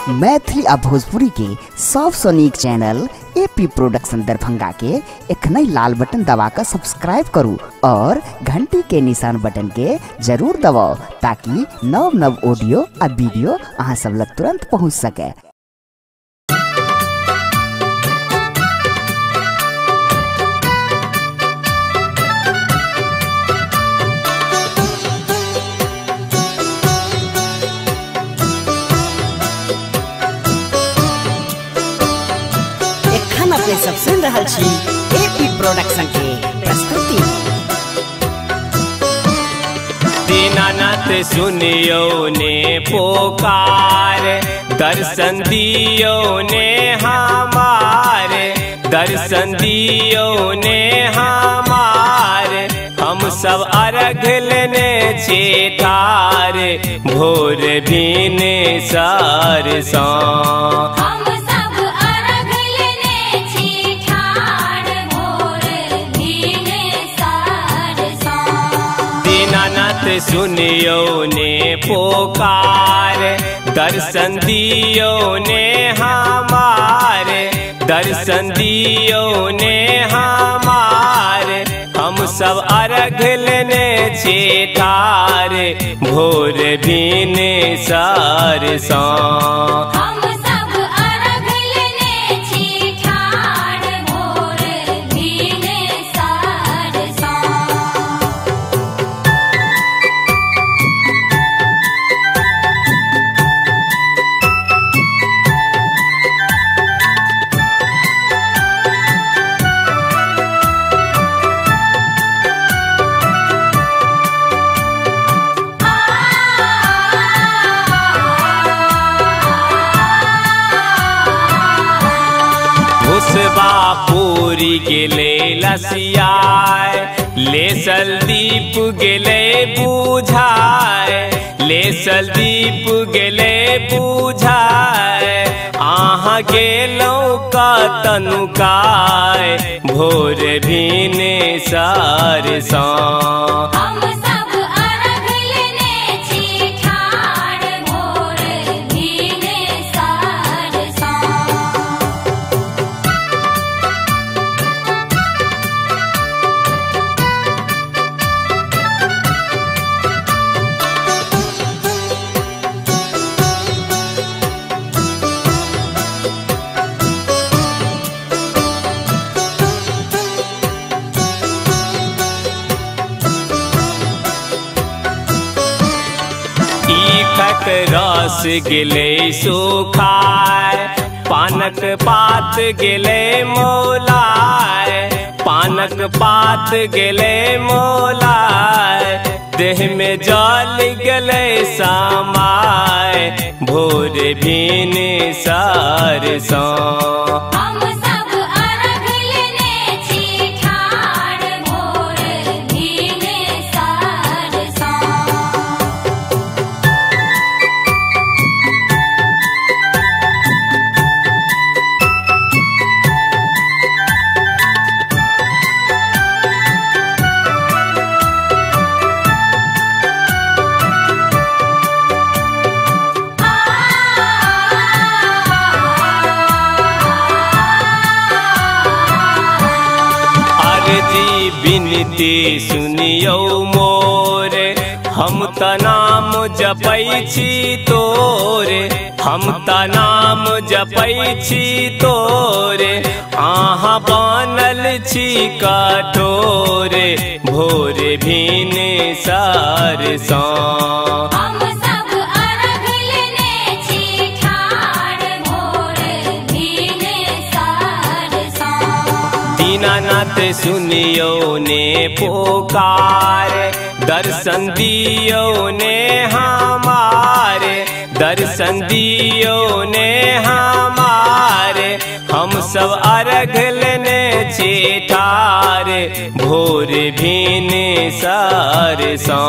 मैथिली आ भोजपुरी के सबसे नीक चैनल एपी प्रोडक्शन दरभंगा के एखनई लाल बटन दबाकर सब्सक्राइब करू और घंटी के निशान बटन के जरूर दबाओ ताकि नव नव ऑडियो आ वीडियो अहाँ सब लग तुरंत पहुँच सके। अपने सब सुन रहल छी एपी प्रोडक्शन के प्रस्तुति। दीनानाथ सुनियो ने पुकार, दर्शन दियो ने हमारे, दर्शन दियो ने हमारे। हम सब अर्घ लेने छे ठारे, भोर भीने सरसा। सुनियो ने पुकार, दर्शन दियो ने हमारे, दर्शन दियो ने हमारे। हम सब अर्घ लेने छे ठारे, भोर भीने सरसा। पूरी गेले लसियाए, लेसल दीप गेले बुझाए, लेसल दीप गेले बुझाए। आहाँ गेलो का तनुकाए, भोर भीने सरसा। रस गेले सुखाए, पानक पात गेले मोलाए, पानक पात गेले मोलाए। देह में जल गेले समाए, भोर भीने सरसा। विनती सुनियो मोरे, हम त नाम जपै छी तोरे, हम त नाम जपै छी तोरे। आहाँ बनल छी कठोरे, भोर भीने सरसा। दीनानाथ सुनियो ने पुकार, दर्शन दियो ने हमारे, दर्शन दियो ने हमारे। हम सब अर्घ लेने छे ठारे, भोर भीने सरसा।